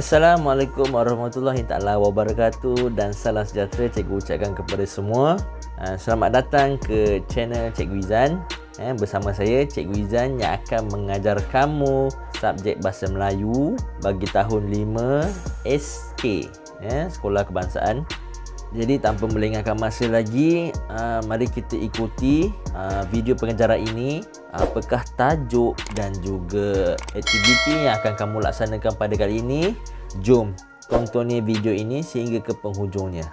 Assalamualaikum warahmatullahi taala wabarakatuh dan salam sejahtera cikgu ucapkan kepada semua. Selamat datang ke channel Cikgu Izan. Bersama saya Cikgu Izan yang akan mengajar kamu subjek Bahasa Melayu bagi tahun 5 SK, Sekolah Kebangsaan. Jadi tanpa melengahkan masa lagi, mari kita ikuti video pengajaran ini. Apakah tajuk dan juga aktiviti yang akan kamu laksanakan pada kali ini? Jom tonton video ini sehingga ke penghujungnya.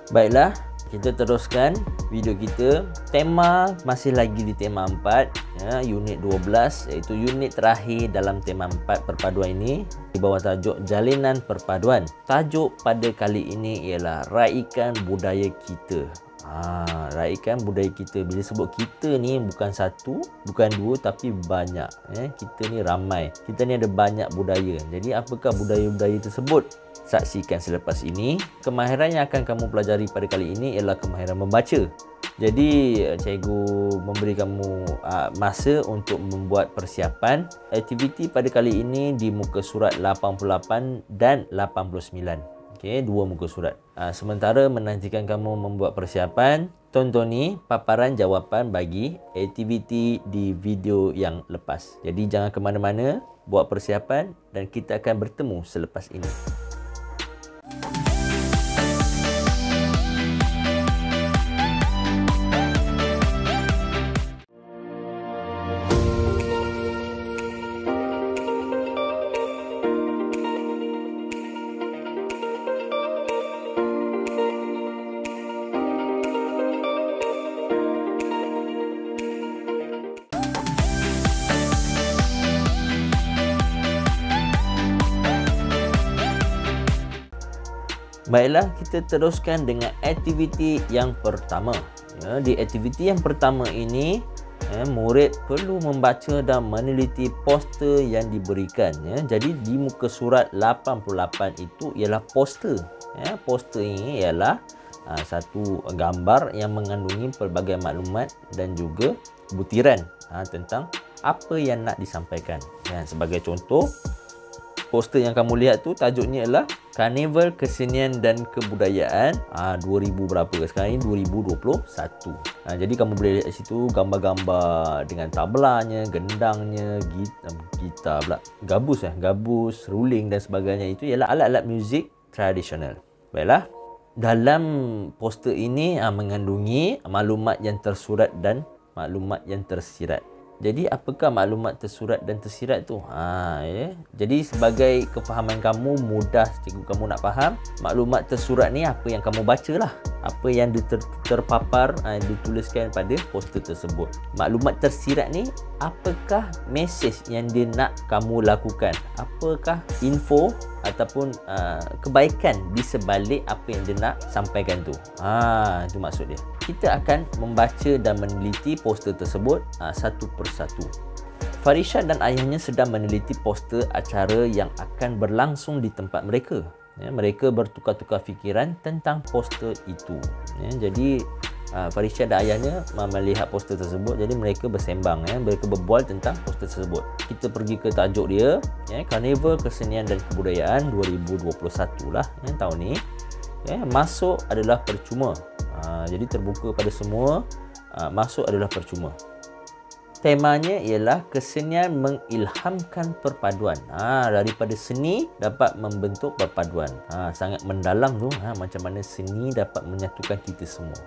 Baiklah, kita teruskan video kita. Tema masih lagi di tema 4, unit 12, iaitu unit terakhir dalam tema 4 perpaduan ini, di bawah tajuk Jalinan Perpaduan. Tajuk pada kali ini ialah raikan budaya kita. Raikan budaya kita. Bila sebut kita ni bukan satu, bukan dua, tapi banyak. Kita ni ramai. Kita ni ada banyak budaya. Jadi apakah budaya-budaya tersebut? Saksikan selepas ini. Kemahiran yang akan kamu pelajari pada kali ini ialah kemahiran membaca. Jadi cikgu memberi kamu masa untuk membuat persiapan. Aktiviti pada kali ini di muka surat 88 dan 89. Okey, dua muka surat. Sementara menantikan kamu membuat persiapan, tonton paparan jawapan bagi aktiviti di video yang lepas. Jadi jangan ke mana-mana, buat persiapan dan kita akan bertemu selepas ini. Baiklah, kita teruskan dengan aktiviti yang pertama. Di aktiviti yang pertama ini, murid perlu membaca dan meneliti poster yang diberikan. Jadi di muka surat 88 itu ialah poster. Poster ini ialah satu gambar yang mengandungi pelbagai maklumat dan juga butiran tentang apa yang nak disampaikan. Sebagai contoh, poster yang kamu lihat tu tajuknya ialah Karnival Kesenian dan Kebudayaan 2000 berapa sekarang ini, 2021. Jadi kamu boleh lihat situ gambar-gambar dengan tablanya, gendangnya, gitar pula, gabus, ruling dan sebagainya. Itu ialah alat-alat muzik tradisional. Baiklah, dalam poster ini mengandungi maklumat yang tersurat dan maklumat yang tersirat. Jadi apakah maklumat tersurat dan tersirat tu? Jadi sebagai kefahaman kamu, mudah cikgu kamu nak faham, maklumat tersurat ni apa yang kamu bacalah. Apa yang terpapar, dituliskan pada poster tersebut. Maklumat tersirat ni, apakah mesej yang dia nak kamu lakukan? Apakah info ataupun kebaikan di sebalik apa yang dia nak sampaikan tu? Itu maksud dia. Kita akan membaca dan meneliti poster tersebut satu persatu. Farishad dan ayahnya sedang meneliti poster acara yang akan berlangsung di tempat mereka. Mereka bertukar-tukar fikiran tentang poster itu. Jadi Farishad dan ayahnya melihat poster tersebut, jadi mereka bersembang, mereka berbual tentang poster tersebut. Kita pergi ke tajuk dia, Karnival Kesenian dan Kebudayaan 2021 lah, tahun ni. Masuk adalah percuma. Jadi terbuka pada semua, masuk adalah percuma. Temanya ialah kesenian mengilhamkan perpaduan. Daripada seni dapat membentuk perpaduan. Sangat mendalam tu, macam mana seni dapat menyatukan kita semua.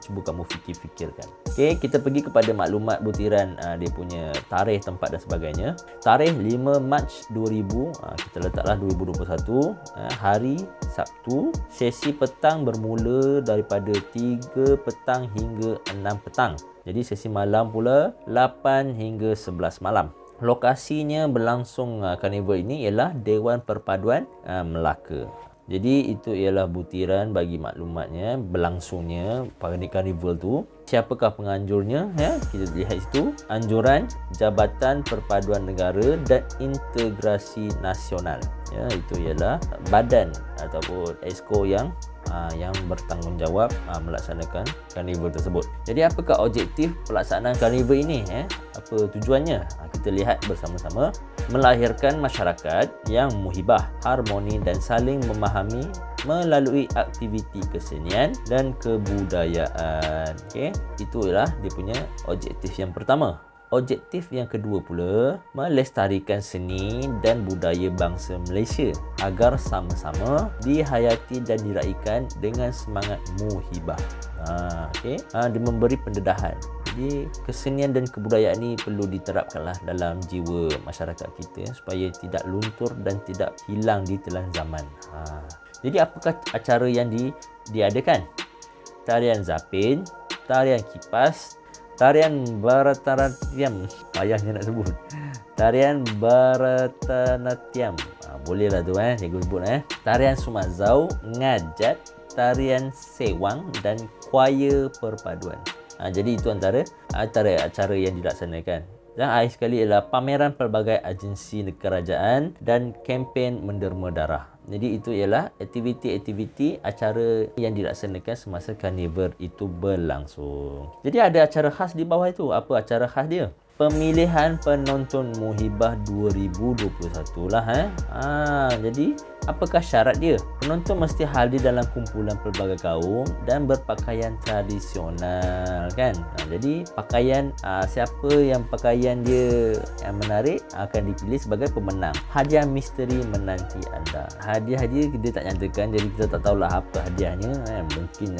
Cuba kamu fikir-fikirkan. Okey, kita pergi kepada maklumat butiran dia punya tarikh, tempat dan sebagainya. Tarikh 5 Mac 2000, kita letaklah 2021, hari Sabtu. Sesi petang bermula daripada 3 petang hingga 6 petang. Jadi sesi malam pula 8 hingga 11 malam. Lokasinya berlangsung karnival ini ialah Dewan Perpaduan Melaka. Jadi itu ialah butiran bagi maklumatnya berlangsungnya karnival tu. Siapakah penganjurnya? Kita lihat situ. Anjuran Jabatan Perpaduan Negara dan Integrasi Nasional. Itu ialah badan ataupun exco yang bertanggungjawab melaksanakan karnival tersebut. Jadi apakah objektif pelaksanaan karnival ini? Apa tujuannya? Kita lihat bersama-sama. Melahirkan masyarakat yang muhibah, harmoni dan saling memahami melalui aktiviti kesenian dan kebudayaan. Itu ialah dia punya objektif yang pertama. Objektif yang kedua pula, melestarikan seni dan budaya bangsa Malaysia agar sama-sama dihayati dan diraikan dengan semangat muhibah. Dia memberi pendedahan. Jadi kesenian dan kebudayaan ini perlu diterapkanlah dalam jiwa masyarakat kita supaya tidak luntur dan tidak hilang di telan zaman. Jadi apakah acara yang diadakan? Tarian zapin, tarian kipas, tarian Bharatanatyam, payahnya nak sebut. Tarian Bharatanatyam, bolehlah tu cikgu sebut. Tarian Sumazau, ngajat, tarian sewang dan choir perpaduan. Jadi itu antara acara yang dilaksanakan. Dan akhir sekali ialah pameran pelbagai agensi kerajaan dan kempen menderma darah. Jadi itu ialah aktiviti-aktiviti acara yang dilaksanakan semasa karnival itu berlangsung. Jadi ada acara khas di bawah itu. Apa acara khas dia? Pemilihan penonton muhibah 2021 lah. Jadi apakah syarat dia? Penonton mesti hadir dalam kumpulan pelbagai kaum dan berpakaian tradisional, kan? Jadi pakaian siapa yang pakaian dia yang menarik akan dipilih sebagai pemenang. Hadiah misteri menanti anda. Hadiah-hadiah dia tak nyatakan, jadi kita tak tahulah apa hadiahnya. Mungkin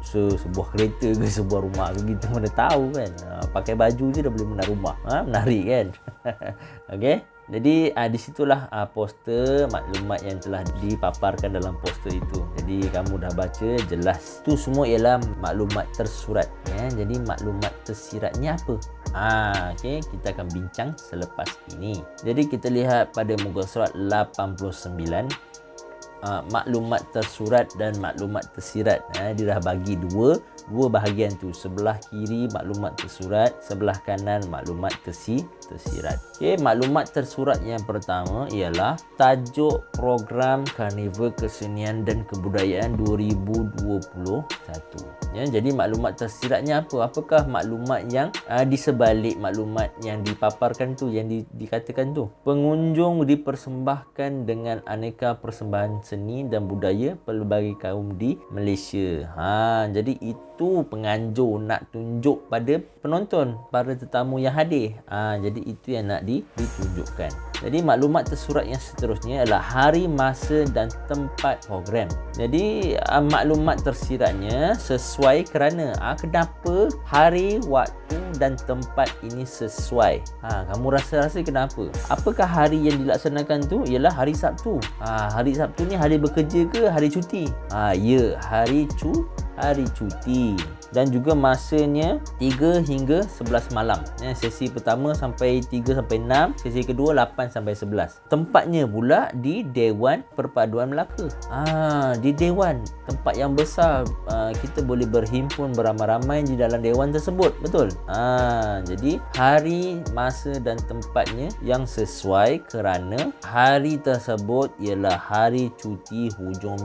sebuah kereta ke sebuah rumah ke, kita mana tahu, kan? Pakai baju je dah boleh menang rumah. Menarik, kan? Okey. Jadi di situlah poster maklumat yang telah dipaparkan dalam poster itu. Jadi kamu dah baca jelas. Itu semua ialah maklumat tersurat. Jadi maklumat tersiratnya apa? Kita akan bincang selepas ini. Jadi kita lihat pada muka surat 89. Maklumat tersurat dan maklumat tersirat. Dia dah bagi dua bahagian tu. Sebelah kiri maklumat tersurat, sebelah kanan maklumat tersirat. Maklumat tersurat yang pertama ialah tajuk program Karnival Kesenian dan Kebudayaan 2021. Jadi maklumat tersiratnya apa? Apakah maklumat yang di sebalik maklumat yang dipaparkan tu, yang dikatakan tu? Pengunjung dipersembahkan dengan aneka persembahan seni dan budaya pelbagai kaum di Malaysia. Jadi itu penganjur nak tunjuk pada penonton, para tetamu yang hadir. Jadi itu yang nak ditunjukkan. Jadi maklumat tersurat yang seterusnya adalah hari, masa dan tempat program. Jadi maklumat tersiratnya sesuai kerana kenapa hari, waktu dan tempat ini sesuai. Kamu rasa kenapa? Apakah hari yang dilaksanakan tu ialah hari Sabtu? Hari Sabtu ni hari bekerja ke hari cuti? Ya, hari cuti. Dan juga masanya 3 hingga 11 malam. Sesi pertama sampai 3 sampai 6, sesi kedua 8 sampai 11. Tempatnya pula di Dewan Perpaduan Melaka. Di Dewan, tempat yang besar. Kita boleh berhimpun beramai-ramai di dalam dewan tersebut, betul? Jadi hari, masa dan tempatnya yang sesuai kerana hari tersebut ialah hari cuti hujung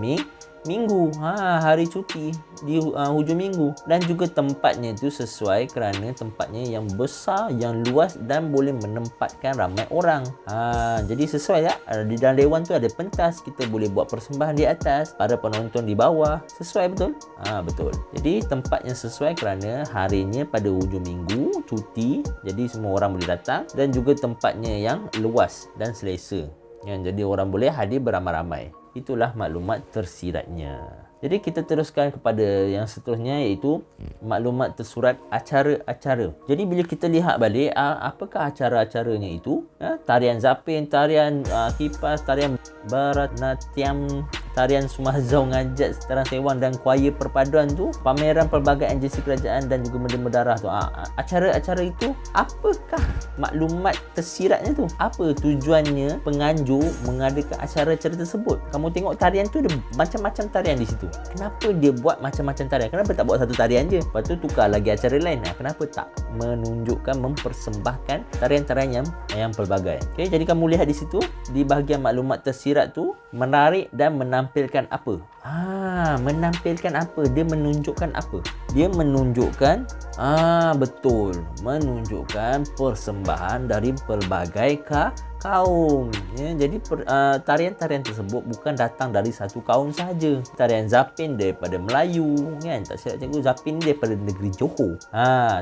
minggu. Hari cuti di hujung minggu. Dan juga tempatnya itu sesuai kerana tempatnya yang besar, yang luas dan boleh menempatkan ramai orang. Jadi sesuai tak? Di dalam dewan tu ada pentas, kita boleh buat persembahan di atas, para penonton di bawah. Sesuai, betul? Betul. Jadi tempat yang sesuai kerana harinya pada hujung minggu, cuti, jadi semua orang boleh datang. Dan juga tempatnya yang luas dan selesa, jadi orang boleh hadir beramai-ramai. Itulah maklumat tersiratnya. Jadi kita teruskan kepada yang seterusnya, iaitu maklumat tersurat acara-acara. Jadi bila kita lihat balik, apakah acara-acaranya itu? Tarian zapin, tarian kipas, tarian Bharatanatyam, Tarian Sumazau Ngajat Setarang Sewang dan Choir Perpaduan tu, pameran pelbagai agensi kerajaan dan juga Mendera Darah tu. Acara-acara itu, apakah maklumat tersiratnya tu? Apa tujuannya penganjur mengadakan acara-acara tersebut? Kamu tengok tarian tu ada macam-macam tarian di situ. Kenapa dia buat macam-macam tarian? Kenapa tak buat satu tarian je? Lepas tu tukar lagi acara lain. Kenapa tak menunjukkan, mempersembahkan tarian-tarian yang pelbagai? Okey, jadi kamu lihat di situ, di bahagian maklumat tersirat tu, menarik dan menampilkan apa? Menampilkan apa? Dia menunjukkan apa? Dia menunjukkan, betul, menunjukkan persembahan dari pelbagai kaum. Jadi tarian-tarian tersebut bukan datang dari satu kaum sahaja. Tarian Zapin daripada Melayu, kan? Tak silap cikgu, Zapin daripada negeri Johor.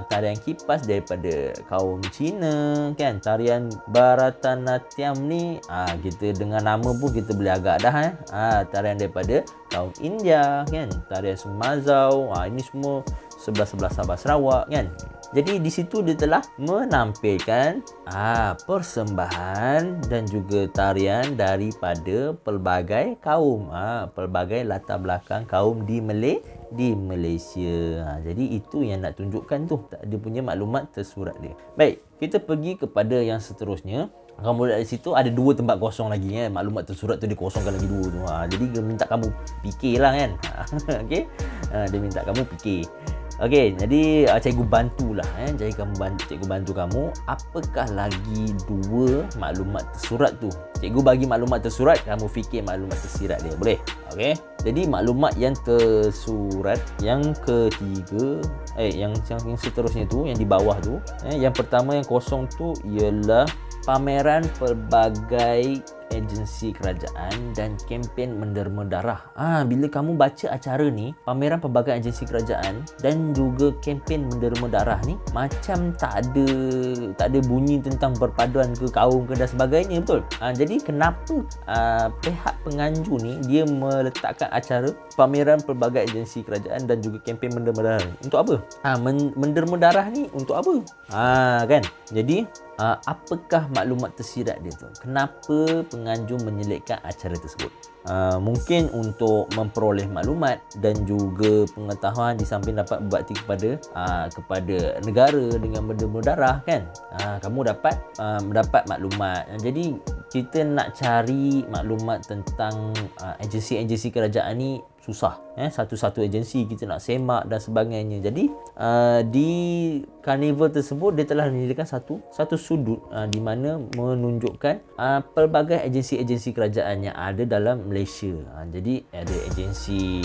Tarian Kipas daripada kaum Cina, kan? Tarian Bharatanatyam ni, kita dengan nama pun kita boleh agak dah. Tarian daripada kaum India, kan? Tarian Sumazau, ini semua sebelah-sebelah Sabah Sarawak, kan? Jadi di situ dia telah menampilkan persembahan dan juga tarian daripada pelbagai kaum, pelbagai latar belakang kaum di Malaysia. Jadi itu yang nak tunjukkan tu, dia punya maklumat tersurat dia. Baik, kita pergi kepada yang seterusnya. Kamu lihat di situ ada 2 tempat kosong lagi, kan? Maklumat tersurat tu dia kosongkan lagi 2 tu. Jadi dia minta kamu fikirlah, kan? Okey. Dia minta kamu fikir. Okey, jadi cikgu bantulah, jadi cikgu bantu kamu. Apakah lagi 2 maklumat tersurat tu? Cikgu bagi maklumat tersurat, kamu fikir maklumat tersirat dia. Boleh? Okey. Jadi maklumat yang tersurat yang ketiga, yang seterusnya tu, yang di bawah tu, yang pertama yang kosong tu ialah pameran pelbagai agensi kerajaan dan kempen menderma darah. Bila kamu baca acara ni, pameran pelbagai agensi kerajaan dan juga kempen menderma darah ni, macam tak ada bunyi tentang perpaduan ke kaum ke dan sebagainya, betul? Jadi kenapa pihak penganjur ni dia meletakkan acara pameran pelbagai agensi kerajaan dan juga kempen menderma darah ni? Untuk apa? Menderma darah ni untuk apa? Kan? Jadi apakah maklumat tersirat dia tu? Kenapa penganjur menyelitkan acara tersebut? Mungkin untuk memperoleh maklumat dan juga pengetahuan, di samping dapat berbakti kepada negara dengan menderma darah, kan? Kamu dapat mendapat maklumat. Jadi kita nak cari maklumat tentang agensi-agensi kerajaan ni susah. Satu-satu agensi kita nak semak dan sebagainya. Jadi di karnival tersebut dia telah menyediakan satu sudut di mana menunjukkan pelbagai agensi-agensi kerajaan yang ada dalam Malaysia. Jadi ada agensi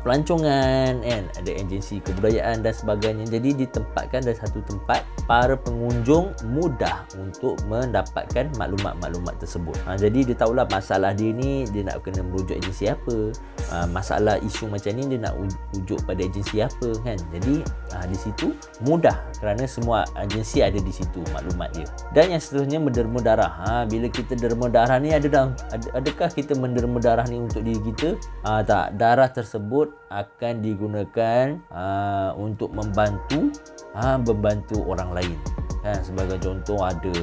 pelancongan, ada agensi kebudayaan dan sebagainya. Jadi ditempatkan dalam satu tempat, para pengunjung mudah untuk mendapatkan maklumat-maklumat tersebut. Jadi dia tahulah masalah dia ni, dia nak kena merujuk agensi apa, masalah isu macam ni dia nak ujuk pada agensi apa, kan? Jadi di situ mudah kerana semua agensi ada di situ maklumat dia. Dan yang seterusnya menderma darah. Bila kita derma darah ni, adakah kita menderma darah ni untuk diri kita? Tak. Darah tersebut akan digunakan untuk membantu orang lain. Sebagai contoh, ada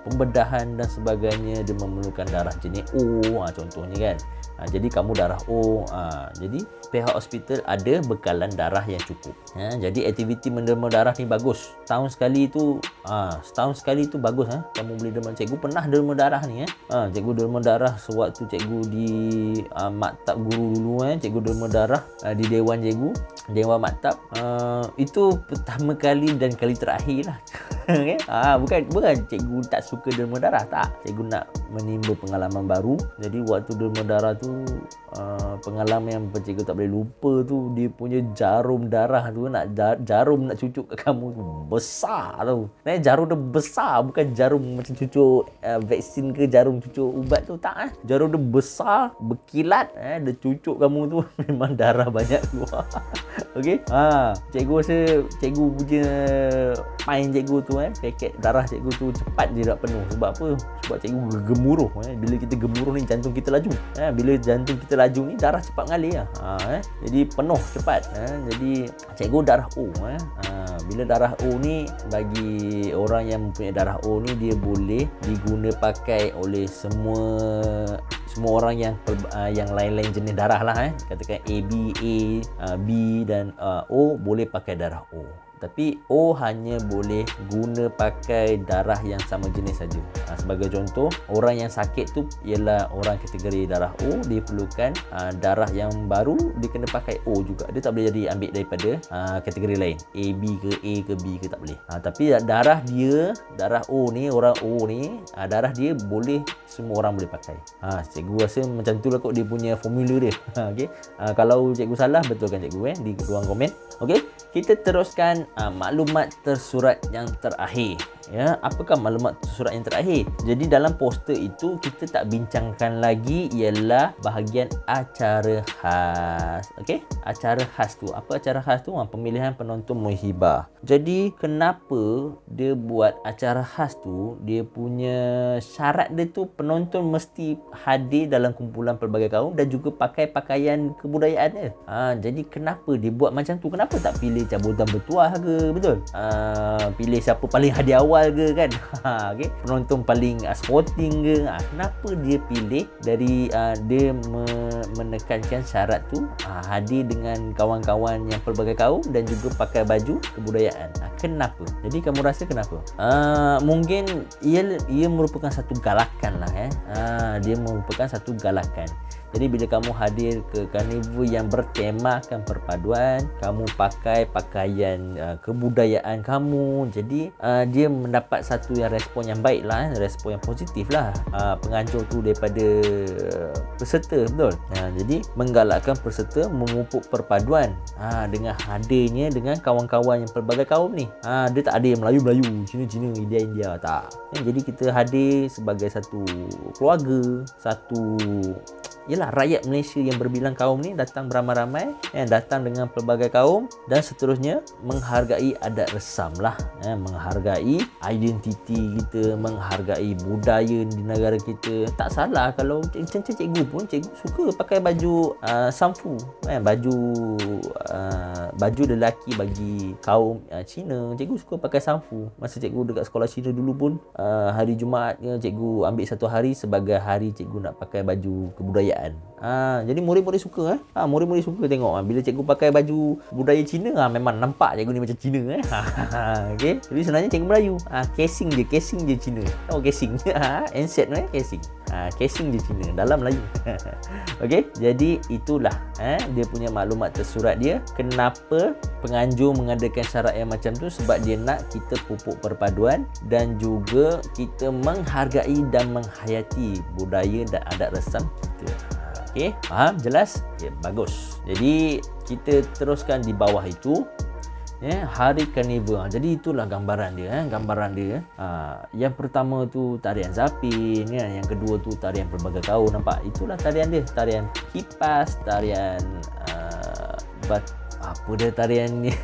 pembedahan dan sebagainya, dia memerlukan darah jenis O, contohnya, kan? Jadi kamu darah O, jadi pihak hospital ada bekalan darah yang cukup. Jadi aktiviti menderma darah ni bagus. Setahun sekali tu bagus. Kamu boleh derma. Cikgu pernah derma darah ni. Cikgu derma darah sewaktu cikgu di maktab guru dulu. Cikgu derma darah di dewan cikgu, dewan maktab. Itu pertama kali dan kali terakhir lah. Bukan cikgu tak suka derma darah, tak. Cikgu nak menimba pengalaman baru. Jadi waktu derma darah tu, pengalaman yang cikgu tak boleh lupa tu, dia punya jarum darah tu, jarum nak cucuk ke kamu tu besar tau. Jarum dia besar, bukan jarum macam cucuk vaksin ke jarum cucuk ubat tu, tak. Jarum dia besar, berkilat, dia cucuk kamu tu memang darah banyak keluar. Okey. Cikgu rasa cikgu punya pain cikgu tu, paket darah cikgu tu cepat dia nak penuh. Sebab apa? Sebab cikgu gemuruh. Bila kita gemuruh ni, jantung kita laju. Bila jantung kita laju ni, darah cepat mengalir. Jadi penuh cepat. Jadi cikgu darah O. Bila darah O ni, bagi orang yang mempunyai darah O ni, dia boleh diguna pakai oleh semua semua orang yang lain-lain jenis darah lah, katakan AB, B dan O boleh pakai darah O. Tapi O hanya boleh guna pakai darah yang sama jenis saja. Sebagai contoh, orang yang sakit tu ialah orang kategori darah O, dia perlukan darah yang baru, dia kena pakai O juga. Dia tak boleh jadi ambil daripada kategori lain, AB ke A ke B ke, tak boleh. Tapi darah O ni, orang O ni, darah dia boleh, semua orang boleh pakai. Cikgu rasa macam tu lah kot dia punya formula dia. Okay? Kalau cikgu salah, betulkan cikgu di ruang komen. Okay? Kita teruskan maklumat tersurat yang terakhir. Ya, apakah maklumat tersurat yang terakhir? Jadi dalam poster itu kita tak bincangkan lagi ialah bahagian acara khas. Okey, acara khas tu. Apa acara khas tu? Pemilihan penonton muhibah. Jadi kenapa dia buat acara khas tu? Dia punya syarat dia tu penonton mesti hadir dalam kumpulan pelbagai kaum dan juga pakai pakaian kebudayaan dia. Jadi kenapa dia buat macam tu? Kenapa tak pilih cabutan bertuah ke? Betul? Pilih siapa paling hadir awal ke kan? Okay? Penonton paling sporting ke? Kenapa dia pilih dari dia menekankan syarat tu hadir dengan kawan-kawan yang pelbagai kaum dan juga pakai baju kebudayaan? Kenapa? Jadi kamu rasa kenapa? Mungkin ia merupakan satu galakan lah. Dia merupakan satu galakan. Jadi bila kamu hadir ke karnival yang bertemakan perpaduan, kamu pakai pakaian kebudayaan kamu, jadi dia mendapat satu respon yang baik lah, respon yang positif lah penganjur tu daripada peserta, betul? Jadi menggalakkan peserta memupuk perpaduan dengan hadirnya dengan kawan-kawan yang pelbagai kaum ni. Dia tak ada yang Melayu-Melayu, Cina-Cina, India-India, tak. Jadi kita hadir sebagai satu keluarga, satu rakyat Malaysia yang berbilang kaum ni datang beramai-ramai, datang dengan pelbagai kaum dan seterusnya menghargai adat resam lah, menghargai identiti kita, menghargai budaya di negara kita. Tak salah kalau macam cikgu pun, cikgu suka pakai baju samfu, baju lelaki bagi kaum Cina. Cikgu suka pakai samfu. Masa cikgu dekat sekolah Cina dulu pun, hari Jumaatnya cikgu ambil satu hari sebagai hari cikgu nak pakai baju kebudayaan. Jadi murid-murid suka murid-murid suka tengok bila cikgu pakai baju budaya Cina, memang nampak cikgu ni macam Cina okay? Jadi sebenarnya cikgu Melayu, casing je Cina. Tahu casing? Handset casing. Casing je Cina, dalam Melayu. Okay? Jadi itulah dia punya maklumat tersurat dia. Kenapa penganjur mengadakan syarat yang macam tu? Sebab dia nak kita pupuk perpaduan dan juga kita menghargai dan menghayati budaya dan adat resam kita. Okey, faham? Jelas? Ya, bagus. Jadi kita teruskan di bawah itu, hari karnival. Jadi itulah gambaran dia, yang pertama tu tarian zapin, yang kedua tu tarian pelbagai kaum. Nampak? Itulah tarian dia, tarian kipas, tarian tarian ni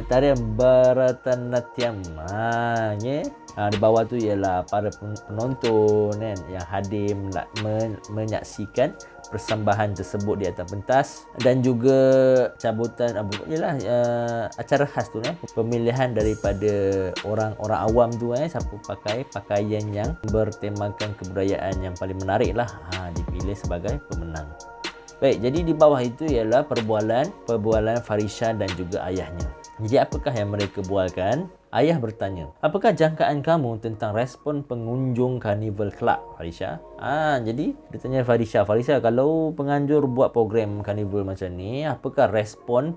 tarian Bharatanatyam. Di bawah tu ialah para penonton yang hadir menyaksikan persembahan tersebut di atas pentas dan juga cabutan acara khas tu, pemilihan daripada orang-orang awam tu, siapa pakai pakaian yang bertemakan kebudayaan yang paling menarik lah, dipilih sebagai pemenang. Baik, jadi di bawah itu ialah perbualan Farisha dan juga ayahnya. Jadi apakah yang mereka bualkan? Ayah bertanya, apakah jangkaan kamu tentang respon pengunjung karnival kelab, Farisha? Jadi dia tanya Farisha, kalau penganjur buat program karnival macam ni, apakah respon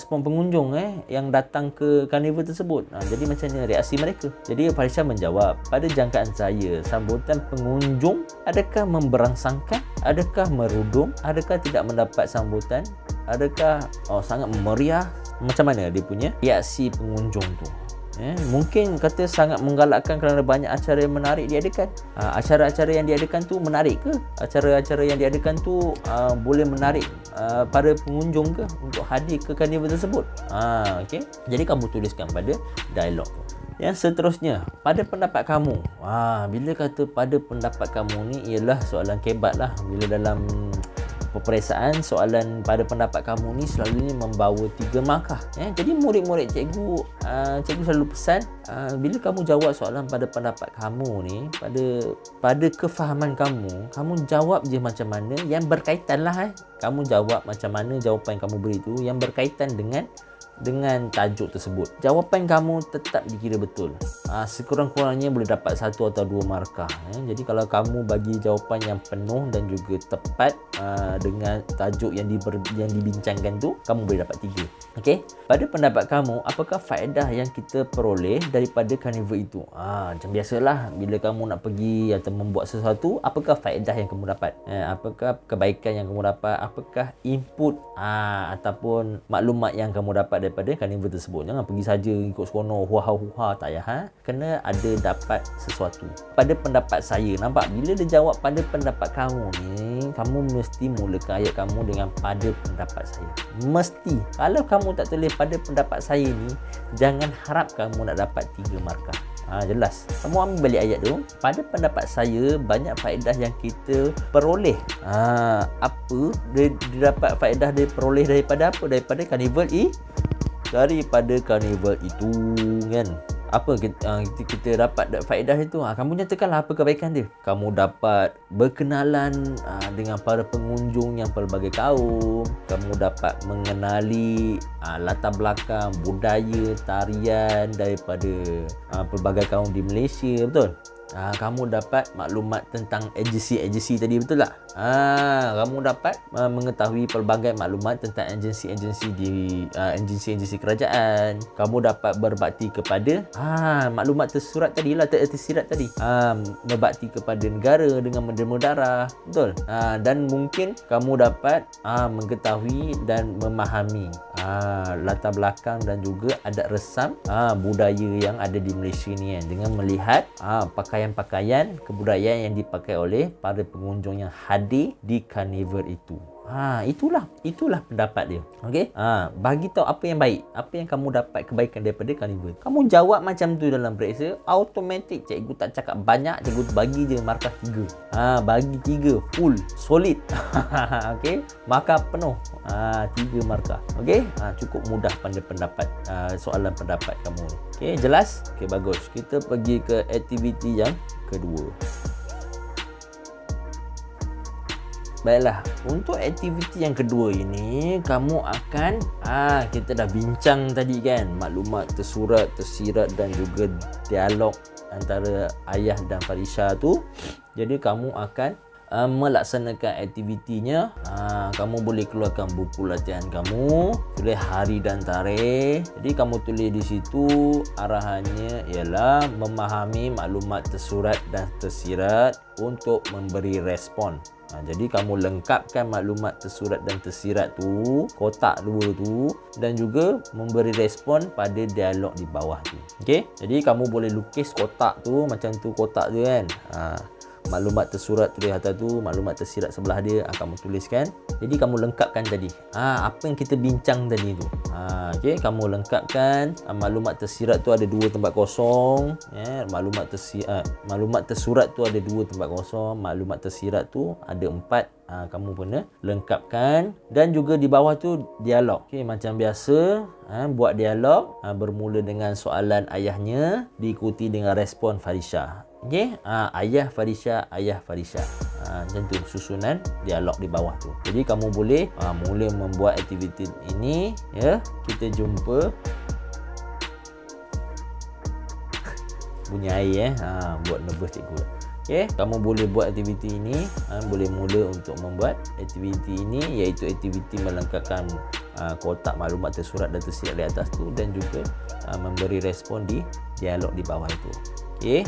pengunjung yang datang ke karnival tersebut? Jadi macam ni reaksi mereka. Jadi Farisha menjawab, pada jangkaan saya, sambutan pengunjung adakah memberangsangkan, adakah merudum, adakah tidak mendapat sambutan, adakah sangat meriah? Macam mana dia punya reaksi pengunjung tu? Mungkin kata sangat menggalakkan kerana banyak acara yang menarik diadakan. Acara-acara yang diadakan tu menarik ke? Acara-acara yang diadakan tu boleh menarik para pengunjung ke untuk hadir ke karnival tersebut? Okay? Jadi kamu tuliskan pada dialog tu. Yang seterusnya, pada pendapat kamu. Bila kata pada pendapat kamu ni ialah soalan kebat lah. Bila dalam Peperiksaan soalan pada pendapat kamu ni selalunya membawa 3 markah. Jadi murid-murid cikgu selalu pesan, bila kamu jawab soalan pada pendapat kamu ni, pada kefahaman kamu jawab je macam mana yang berkaitan lah. Kamu jawab macam mana jawapan yang kamu beri tu yang berkaitan dengan tajuk tersebut. Jawapan kamu tetap dikira betul. Sekurang-kurangnya boleh dapat 1 atau 2 markah. Jadi kalau kamu bagi jawapan yang penuh dan juga tepat dengan tajuk yang dibincangkan tu, kamu boleh dapat 3. Okey. Pada pendapat kamu, apakah faedah yang kita peroleh daripada carnival itu? Macam biasalah, bila kamu nak pergi atau membuat sesuatu, apakah faedah yang kamu dapat? Apakah kebaikan yang kamu dapat? Apakah input ataupun maklumat yang kamu dapat daripada carnival tersebut? Jangan pergi saja ikut seronok huha-huha, tak payah. Kena ada dapat sesuatu. Pada pendapat saya, nampak bila dia jawab pada pendapat kamu ni, kamu mesti mulakan ayat kamu dengan pada pendapat saya. Mesti. Kalau kamu tak tulis pada pendapat saya ni, jangan harap kamu nak dapat 3 markah. Jelas. Kamu ambil balik ayat tu. Pada pendapat saya, banyak faedah yang kita peroleh. Apa? Dia dapat faedah dia peroleh daripada apa? Daripada carnival itu kan. Apa kita dapat faedah itu? Kamu nyatakanlah apa kebaikan dia. Kamu dapat berkenalan dengan para pengunjung yang pelbagai kaum. Kamu dapat mengenali latar belakang budaya tarian daripada pelbagai kaum di Malaysia, betul? Kamu dapat maklumat tentang agensi tadi, betul tak? Kamu dapat mengetahui pelbagai maklumat tentang agensi kerajaan. Kamu dapat berbakti kepada maklumat tersurat tadi lah, tersirat tadi. Berbakti kepada negara dengan menderma darah, betul? Dan mungkin kamu dapat mengetahui dan memahami latar belakang dan juga adat resam budaya yang ada di Malaysia ni dengan melihat pakaian-pakaian kebudayaan yang dipakai oleh para pengunjung yang hadir di carnival itu. Itulah pendapat dia. Okey? Bagi tahu apa yang baik, apa yang kamu dapat kebaikan daripada carnival. Kamu jawab macam tu dalam periksa, automatik cikgu tak cakap banyak, cikgu bagi je markah 3. Bagi 3 full, solid. Okey? Markah penuh. 3 markah. Okey? Cukup mudah pada pendapat soalan pendapat kamu ni. Okey, jelas? Okey, bagus. Kita pergi ke aktiviti yang kedua. Baiklah, untuk aktiviti yang kedua ini, kamu akan kita dah bincang tadi kan, maklumat tersurat, tersirat dan juga dialog antara Ayah dan Farisha tu. Jadi kamu akan melaksanakan aktivitinya. Kamu boleh keluarkan buku latihan kamu, tulis hari dan tarikh. Jadi kamu tulis di situ arahannya ialah memahami maklumat tersurat dan tersirat untuk memberi respon. Jadi kamu lengkapkan maklumat tersurat dan tersirat tu, kotak 2 tu, dan juga memberi respon pada dialog di bawah tu. Okey? Jadi kamu boleh lukis kotak tu macam tu, kotak tu kan. Maklumat tersurat tulis atas tu, maklumat tersirat sebelah dia, kamu tuliskan. Jadi kamu lengkapkan tadi apa yang kita bincang tadi tu. Okey, kamu lengkapkan. Maklumat tersirat tu ada 2 tempat kosong, maklumat tersurat tu ada 2 tempat kosong, maklumat tersirat tu ada 4. Kamu kena lengkapkan. Dan juga di bawah tu dialog. Okey, macam biasa, buat dialog bermula dengan soalan ayahnya diikuti dengan respon Farisha. Okey, Ayah Farisha, Ayah Farisha. Macam tu susunan dialog di bawah tu. Jadi kamu boleh mula membuat aktiviti ini, ya. Kita jumpa bunyi air buat nervous cikgu. Okey, kamu boleh buat aktiviti ini, boleh mula untuk membuat aktiviti ini, iaitu aktiviti melengkapkan kotak maklumat tersurat dan tersirat di atas tu, dan juga memberi respon di dialog di bawah itu. Okey,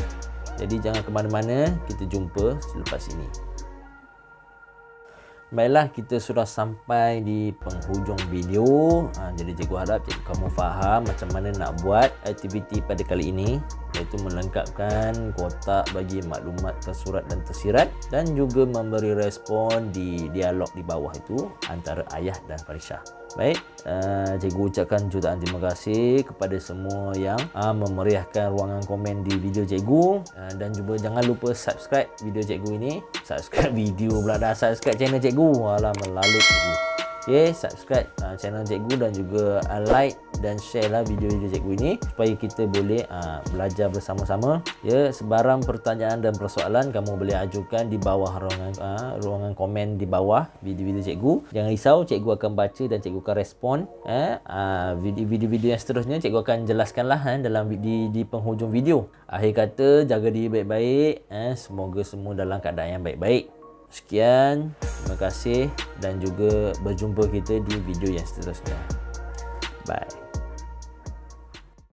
jadi jangan ke mana-mana, kita jumpa selepas ini. Baiklah, kita sudah sampai di penghujung video. Jadi cikgu harap kamu faham macam mana nak buat aktiviti pada kali ini. iaitu melengkapkan kotak bagi maklumat tersurat dan tersirat dan juga memberi respon di dialog di bawah itu antara Ayah dan Farisha. Baik, cikgu ucapkan jutaan terima kasih kepada semua yang memeriahkan ruangan komen di video cikgu, dan juga jangan lupa subscribe video cikgu ini. Subscribe video pula dah, subscribe channel cikgu. Alah, melalut cikgu. Okay, subscribe channel cikgu dan juga like dan share lah video-video cikgu ini supaya kita boleh belajar bersama-sama. Ya, sebarang pertanyaan dan persoalan kamu boleh ajukan di bawah ruangan komen di bawah video-video cikgu. Jangan risau, cikgu akan baca dan cikgu akan respon. Video-video yang seterusnya cikgu akan jelaskanlah dalam di penghujung video. Akhir kata, jaga diri baik-baik. Semoga semua dalam keadaan yang baik-baik. Sekian, terima kasih dan juga berjumpa kita di video yang seterusnya. Bye.